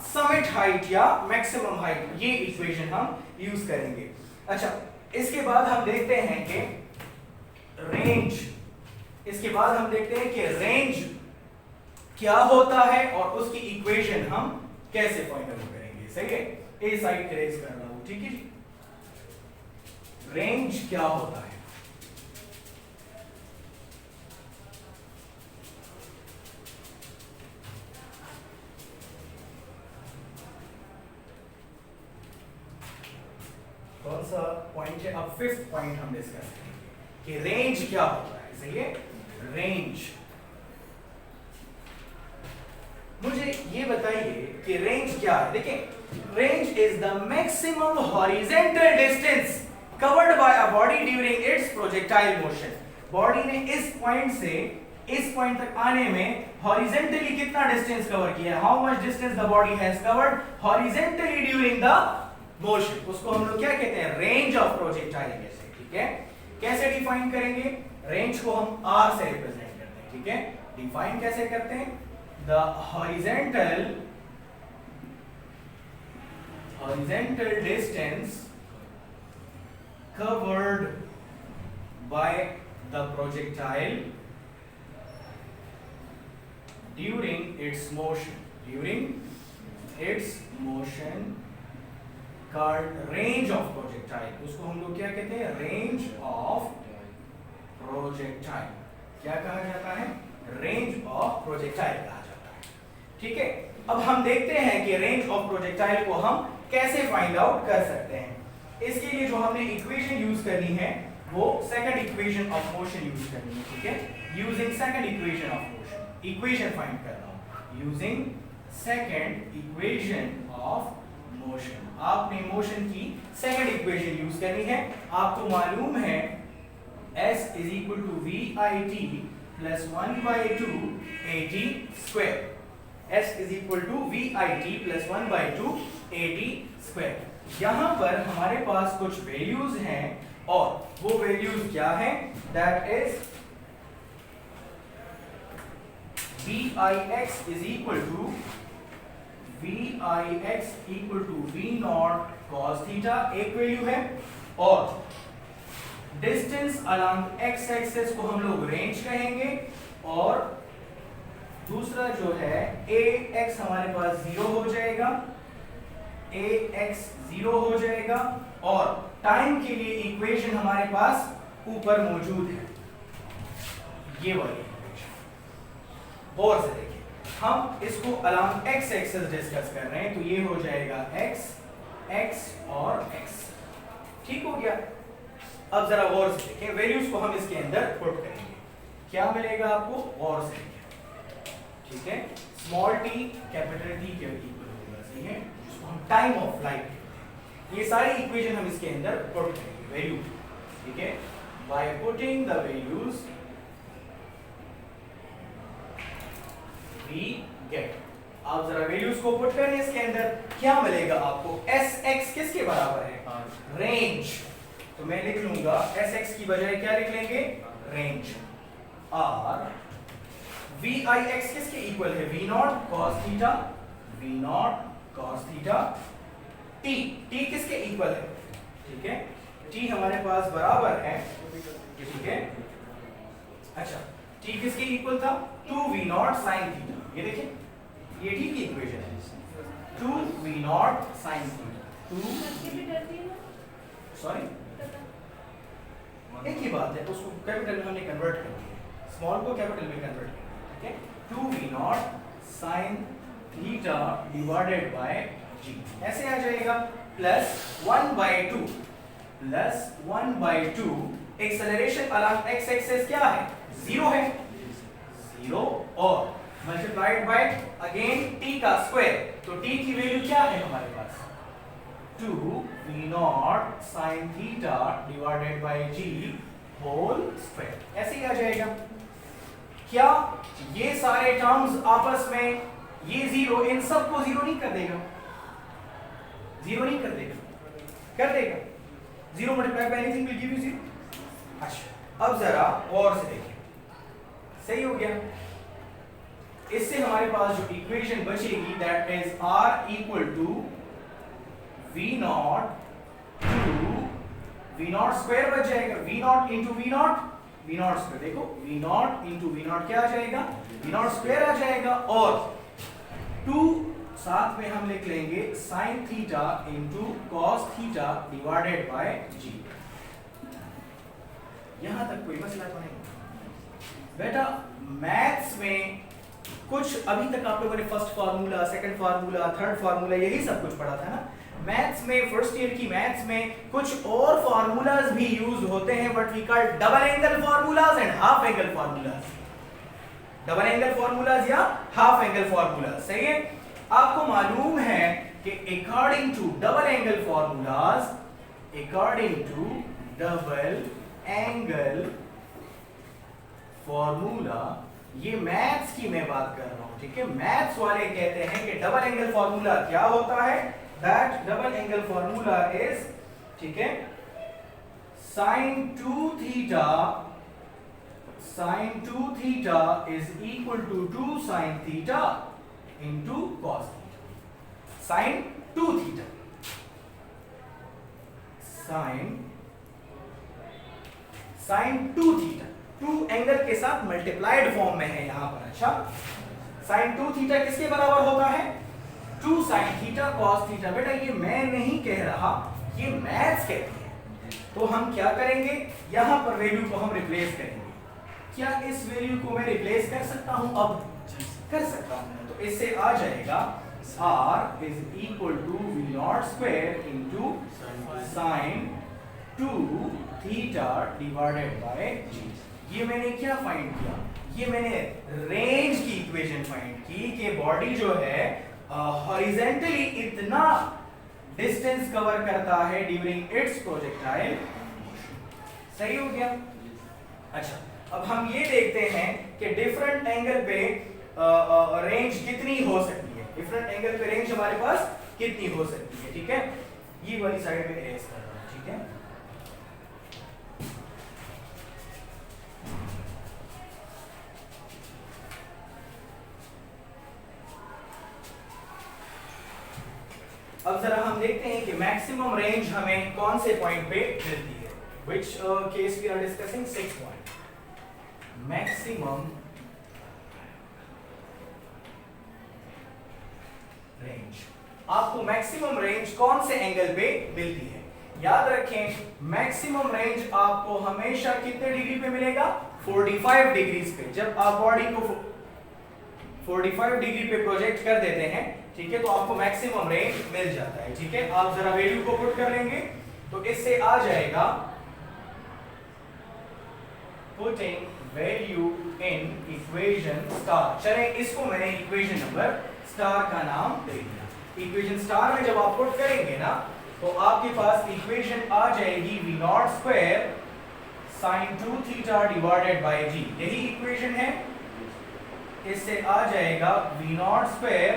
summit height या मैक्सिमम हाइट, ये इक्वेशन हम यूज करेंगे। अच्छा इसके बाद हम देखते हैं कि रेंज, इसके बाद हम देखते हैं कि रेंज क्या होता है और उसकी इक्वेशन हम कैसे फाइंड आउट करेंगे, सही है। ए साइड ट्रेस कर रहा हूं, ठीक है जी। रेंज क्या होता है, कौन सा पॉइंट है? अब फिफ्थ पॉइंट हम डिस्कस करेंगे कि रेंज क्या होता है। सही है, रेंज। मुझे ये बताइए कि रेंज क्या है। देखिए, range is the maximum horizontal distance covered by a body during its projectile motion. Body ने इस पॉइंट से इस पॉइंट तक आने में हॉरिजेंटली कितना डिस्टेंस कवर किया है, how much distance the body has covered horizontally during the motion, उसको हम लोग क्या कहते हैं? रेंज ऑफ प्रोजेक्टाइल कहते हैं। ठीक है, कैसे डिफाइन करेंगे? रेंज को हम आर से रिप्रेजेंट करते हैं। ठीक है, डिफाइन कैसे करते हैं? The horizontal distance covered by the projectile during its motion called range of projectile। उसको हम लोग क्या कहते हैं? Range of projectile. क्या कहा जाता है? रेंज ऑफ प्रोजेक्टाइल कहा जाता है। ठीक है, अब हम देखते हैं कि रेंज ऑफ प्रोजेक्टाइल को हम कैसे फाइंड आउट कर सकते हैं। इसके लिए जो हमने इक्वेशन यूज करनी है वो second equation of motion use करनी है। ठीक है, using second equation of motion, equation find कर रहा हूं using second equation of motion. आपने मोशन की सेकंड इक्वेशन यूज करनी है। आपको मालूम है S is equal to VIT plus 1/2 AT square। S is equal to VIT plus 1/2 AT square। यहां पर हमारे पास कुछ वैल्यूज हैं और वो वैल्यूज क्या है? That is VIX is equal to V naught cos theta एक वैल्यू है, और डिस्टेंस अलॉन्ग एक्स एक्सिस को हम लोग रेंज कहेंगे, और दूसरा जो है AX हमारे पास 0 हो जाएगा, AX 0 हो जाएगा, और टाइम के लिए इक्वेशन हमारे पास ऊपर मौजूद है, ये वाली इक्वेशन। और से देखिए, हम इसको अलॉन्ग एक्स एक्सिस डिस्कस कर रहे हैं, तो ये हो जाएगा x, x और x। ठीक हो गया। अब जरा गौर से देखें, वैल्यूज को हम इसके अंदर पुट करेंगे, क्या मिलेगा आपको? गौर से देखें। ठीक है, स्मॉल t कैपिटल T के इक्वल होगा। सही है, जिसको हम टाइम ऑफ फ्लाइट कहते हैं। ये सारी इक्वेशन हम इसके अंदर पुट करेंगे, वैल्यू। ठीक है, by putting the values we get. आप जरा वैल्यूज को पुट करें इसके अंदर, क्या मिलेगा आपको? Sx किसके बराबर है? रेंज। तो मैं लिख लूंगा Sx की बजाय क्या लिख लेंगे? रेंज। और Vix किसके इक्वल है? V naught cos theta, V naught cos theta. T किसके इक्वल है? ठीक है, T हमारे पास बराबर है, ठीक है। अच्छा, T किसके इक्वल था? 2V naught sin theta. ये देखिए, ये T की इक्वेशन है, 2V naught sin theta. Sorry, एक ही बात है, उसको कैपिटल में हमने कन्वर्ट कर दिया, स्मॉल को कैपिटल में कन्वर्ट कर दिया। ठीक है, 2V naught sin theta divided by g, ऐसे आ जाएगा, plus 1/2 plus 1/2। Acceleration along x axis क्या है? 0 है, 0, और मल्टीप्लाइड बाय अगेन t का स्क्वायर। तो t की वैल्यू क्या है हमारे पास? 2V naught sin theta divided by g whole square, ऐसे ही आ जाएगा। क्या ये सारे टर्म्स आपस में, ये 0 इन सबको 0 नहीं कर देगा? 0 नहीं कर देगा? कर देगा। 0 multiply by anything will give you 0। अच्छा, अब जरा और से देखिए, सही हो गया। इससे हमारे पास जो इक्वेशन बचेगी that is R equal to V naught to V naught square बच जाएगा, V naught into V naught, V naught square. देखो, V naught into V naught क्या आ जाएगा? V नॉट स्क्वायर आ जाएगा, और 2 साथ में हम लिख लेंगे sin theta into cos theta divided by g। यहां तक कोई मसला तो नहीं बेटा? मैथ्स में कुछ अभी तक आप लोगों ने first formula, second formula, third formula, यही सब कुछ पढ़ा था ना। मैथ्स में, फर्स्ट ईयर की मैथ्स में कुछ और फार्मूलाज भी यूज होते हैं, what we call double angle formulas and half angle formulas. Double angle formulas या हाफ एंगल फार्मूलाज, सही है। आपको मालूम है कि according to double angle formulas, according to double angle formula, ये मैथ्स की मैं बात कर रहा हूं, ठीक है। मैथ्स वाले कहते हैं कि डबल एंगल फॉर्मूला क्या होता है, that double angle formula is, ठीक है, sin 2 theta, sin 2 theta is equal to 2 sin theta into cos theta. sin 2 theta, sin 2 theta 2 angle के साथ मल्टीप्लाइड फॉर्म में है यहां पर। अच्छा, sin 2 थीटा किसके बराबर होता है, 2 sin थीटा cos थीटा। बेटा ये मैं नहीं कह रहा, ये मैथ्स कहती है। तो हम क्या करेंगे, यहां पर वैल्यू को हम रिप्लेस करेंगे। क्या इस वैल्यू को मैं रिप्लेस कर सकता हूं, अब कर सकता हूं। तो इससे आ जाएगा r is equal to v naught square into sin 2 theta divided by g। ये मैंने क्या फाइंड किया, ये मैंने रेंज की इक्वेशन फाइंड की कि बॉडी जो है हॉरिजॉन्टली इतना डिस्टेंस कवर करता है ड्यूरिंग इट्स प्रोजेक्टाइल। सही हो गया। अच्छा, अब हम ये देखते हैं कि डिफरेंट एंगल पे रेंज कितनी हो सकती है, डिफरेंट एंगल पे रेंज हमारे पास कितनी हो सकती है, ठीक है। ये वाली साइड में इरेज कर रहा हूं, ठीक है। अब जरा हम देखते हैं कि मैक्सिमम रेंज हमें कौन से पॉइंट पे मिलती है। Which case we are discussing? 6 point. Maximum range. आपको मैक्सिमम रेंज कौन से एंगल पे मिलती है, याद रखें मैक्सिमम रेंज आपको हमेशा कितने डिग्री पे मिलेगा, 45 डिग्रीज पे। जब आप बॉडी को 45 डिग्री पे प्रोजेक्ट कर देते हैं, ठीक है, तो आपको मैक्सिमम रेंज मिल जाता है, ठीक है। आप जरा वैल्यू को पुट कर लेंगे तो इससे आ जाएगा, putting value in equation star. चलें, इसको मैंने इक्वेशन नंबर स्टार का नाम दे दिया। इक्वेशन स्टार में जब आप पुट करेंगे ना, तो आपके पास इक्वेशन आ जाएगी v naught square sin 2 theta divided by g। यही इक्वेशन है। इससे आ जाएगा v naught square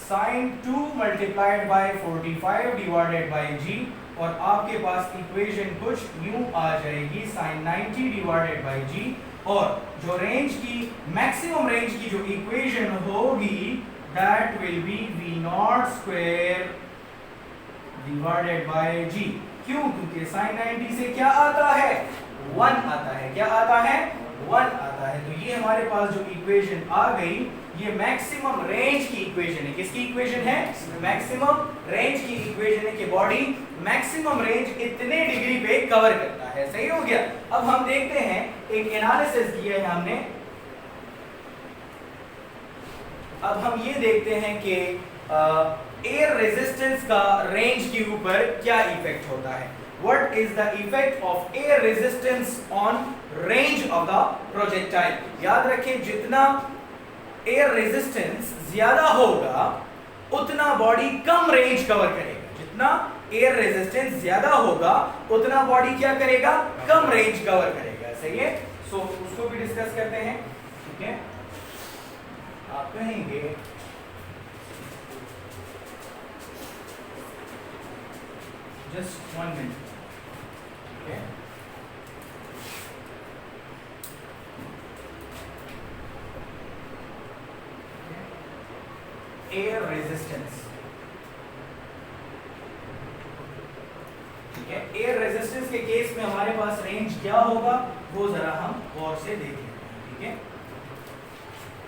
sin 2 multiplied by 45 divided by g, और आपके पास इक्वेशन कुछ यूं आ जाएगी sin 90 डिवाइडेड बाय g। और जो रेंज की मैक्सिमम रेंज की जो इक्वेशन होगी that will be v naught square divided by g। क्यों, क्योंकि sin 90 से क्या आता है, 1 आता है। क्या आता है, 1 आता है। तो ये हमारे पास जो इक्वेशन आ गई, ये मैक्सिमम रेंज की इक्वेशन है। किसकी इक्वेशन है, मैक्सिमम रेंज की इक्वेशन है कि बॉडी मैक्सिमम रेंज इतने डिग्री पे कवर करता है। सही हो गया। अब हम देखते हैं, एक एनालिसिस किया है हमने। अब हम ये देखते हैं कि एयर रेजिस्टेंस का रेंज के ऊपर क्या इफेक्ट होता है। What is the effect of air resistance on range of the projectile? याद रखें, जितना एयर रेजिस्टेंस ज्यादा होगा उतना बॉडी कम रेंज कवर करेगा। जितना एयर रेजिस्टेंस ज्यादा होगा उतना बॉडी क्या करेगा, कम रेंज कवर करेगा। सही है। सो उसको भी डिस्कस करते हैं, ठीक है। आप कहेंगे जस्ट 1 मिनट, ठीक है। एयर रेजिस्टेंस, ठीक है। एयर रेजिस्टेंस के केस में हमारे पास रेंज क्या होगा वो जरा हम गौर से देख लेते हैं, ठीक है।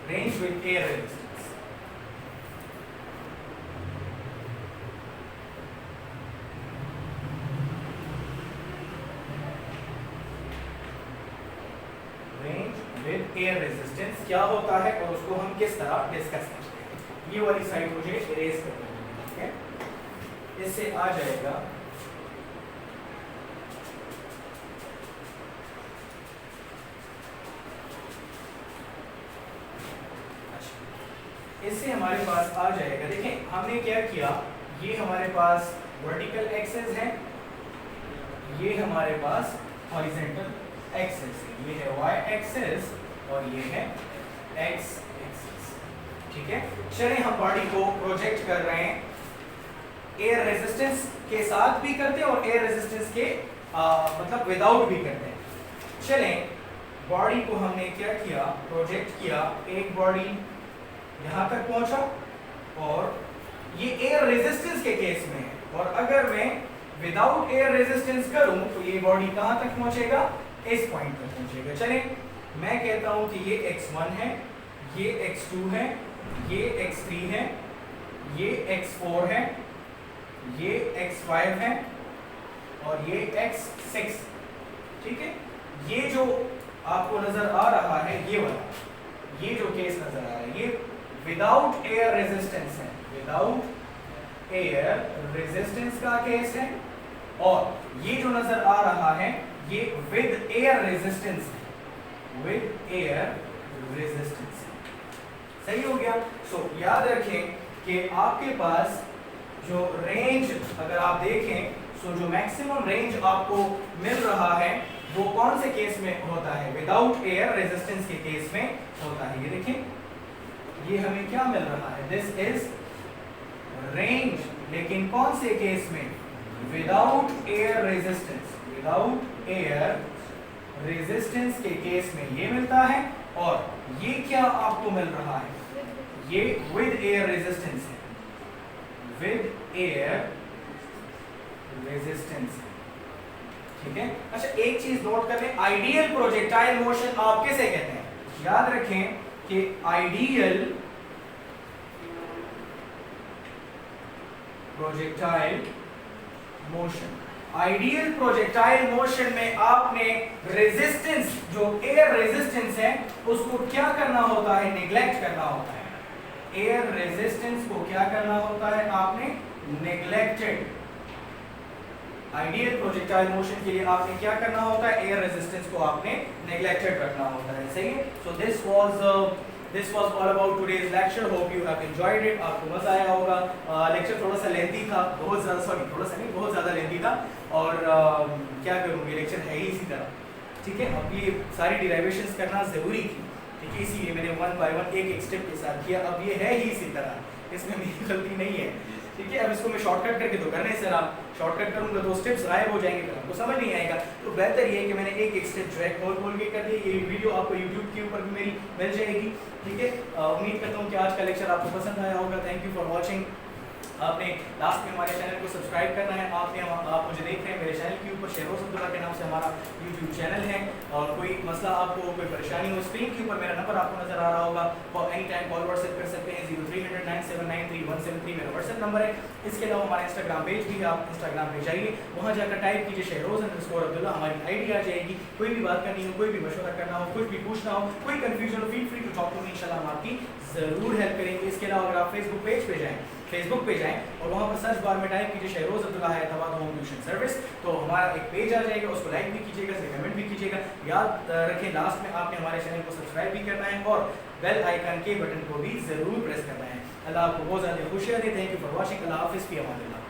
Range with air resistance, with air resistance क्या होता है और उसको हम किस तरह डिस्कस करते हैं। ये वाली साइड मुझे इरेज कर देनी है, ठीक है। इससे आ जाएगा इससे हमारे पास आ जाएगा, देखें हमने क्या किया, ये हमारे पास वर्टिकल एक्सेस है, ये हमारे पास हॉरिजॉन्टल एक्सेस है, ये है वाई एक्सेस और ये है एक्स एक्सेस। ठीक है, चलिए हम बॉडी को प्रोजेक्ट कर रहे हैं, एयर रेजिस्टेंस के साथ भी करते हैं और एयर रेजिस्टेंस के मतलब विदाउट भी करते हैं। चलें, बॉडी को हमने क्या किया, प्रोजेक्ट किया, एक बॉडी यहां तक पहुंचा और ये एयर रेजिस्टेंस के केस में है, और अगर मैं विदाउट एयर रेजिस्टेंस करूं तो ये बॉडी कहां तक पहुंचेगा, इस पॉइंट तक पहुंचेगा। चलें, मैं कहता हूं कि ये x1 है, ये x2 है, ये x3 है, ये x4 है, ये x5 है और ये x6। ठीक है, ये जो आपको नजर आ रहा है, ये वाला, ये जो केस नजर आ रहा है, ये विदाउट एयर रेजिस्टेंस है, विदाउट एयर रेजिस्टेंस का केस है, और ये जो नजर आ रहा है ये विद एयर रेजिस्टेंस है, विद एयर रेजिस्टेंस। सही हो गया। सो याद रखें कि आपके पास जो रेंज अगर आप देखें, सो जो मैक्सिमम रेंज आपको मिल रहा है वो कौन से केस में होता है, विदाउट एयर रेजिस्टेंस के केस में होता है। ये देखें, ये हमें क्या मिल रहा है, दिस इज रेंज, लेकिन कौन से केस में, without air resistance, without air resistance के केस में ये मिलता है, और ये क्या आपको मिल रहा है, ये विद एयर रेजिस्टेंस है, विद एयर रेजिस्टेंस। ठीक है, अच्छा एक चीज नोट कर लें, आइडियल प्रोजेक्टाइल मोशन आप किसे कहते हैं, याद रखें कि ideal projectile motion, ideal projectile motion में आपने रेजिस्टेंस, जो एयर रेजिस्टेंस है, उसको क्या करना होता है, नेग्लेक्ट करना होता है। एयर रेजिस्टेंस को क्या करना होता है, आपने नेग्लेक्टेड। आइडियल प्रोजेक्टाइल मोशन के लिए आपने क्या करना होता है, एयर रेजिस्टेंस को आपने नेग्लेक्टेड रखना होता है। सही है। So this was all about today's lecture, hope you have enjoyed it. आपको मजा आया होगा। लेक्चर थोड़ा सा लेंथी था, बहुत ज्यादा, सॉरी थोड़ा सा नहीं, बहुत ज्यादा लेंथी था, और क्या करूँगी, लेक्चर है ही इसी तरह। ठीक है, अब ये सारी डिराइवेशंस करना जरूरी थी, ठीक है, इसीलिए मैंने वन बाय वन एक एक स्टेप के साथ किया। अब ये है ही इसी तरह, इसमें मेरी गलती नहीं है। ठीक है, अब इसको मैं शॉर्टकट करके तो करना है सर, आप शॉर्टकट करूंगा तो स्टेप्स गायब हो जाएंगे, फिर आपको समझ नहीं आएगा। तो बेहतर ये है कि मैंने एक एक स्टेप जो है खोल के कर दिया। ये वीडियो आपको यूट्यूब के ऊपर भी मेरी मिल जाएगी। ठीक है, उम्मीद करता हूँ कि आज का लेक्चर आपको पसंद आया होगा। Thank you for watching. आपने लास्ट में हमारे चैनल को सब्सक्राइब करना है। आप मुझे देख रहे हैं, मेरे चैनल के ऊपर शेरोज अब्दुल्ला के नाम से हमारा यूट्यूब चैनल है, और कोई मसला आपको, कोई परेशानी हो, स्क्रीन के ऊपर मेरा नंबर आपको नजर आ रहा होगा, वो एनी टाइम कॉल व्हाट्सएप कर सकते हैं। 0300 9793173 मेरा व्हाट्सएप नंबर है। इसके अलावा हमारा इंस्टाग्राम पेज भी है, आप इंस्टाग्राम पे जाइए, वहाँ जाकर टाइप कीजिए शहरोज_अब्दुल्ला, हमारी आईडी आ जाएगी। कोई भी बात करनी हो, कोई भी मशवरा करना हो, कुछ भी पूछना हो, कोई कंफ्यूजन हो, feel free to talk to me, इंशाल्लाह हम आपकी जरूर हेल्प करेंगे। इसके अलावा अगर आप फेसबुक पे जाएं और वहाँ पर सर्च बार में टाइप कीजिए Shahroz Abdullah Hyderabad home tuition service, तो हमारा एक पेज आ जाएगा, उसको लाइक भी कीजिएगा, कमेंट भी कीजिएगा। याद रखें लास्ट में आपने हमारे चैनल को सब्सक्राइब भी करना है और बेल आइकन के बटन को भी जरूर प्रेस करना है। अल्लाह आपको बहुत ज़्यादा खुशियाँ दे। Thank you for watching. अल्लाह हाफिज़, फी अमान अल्लाह।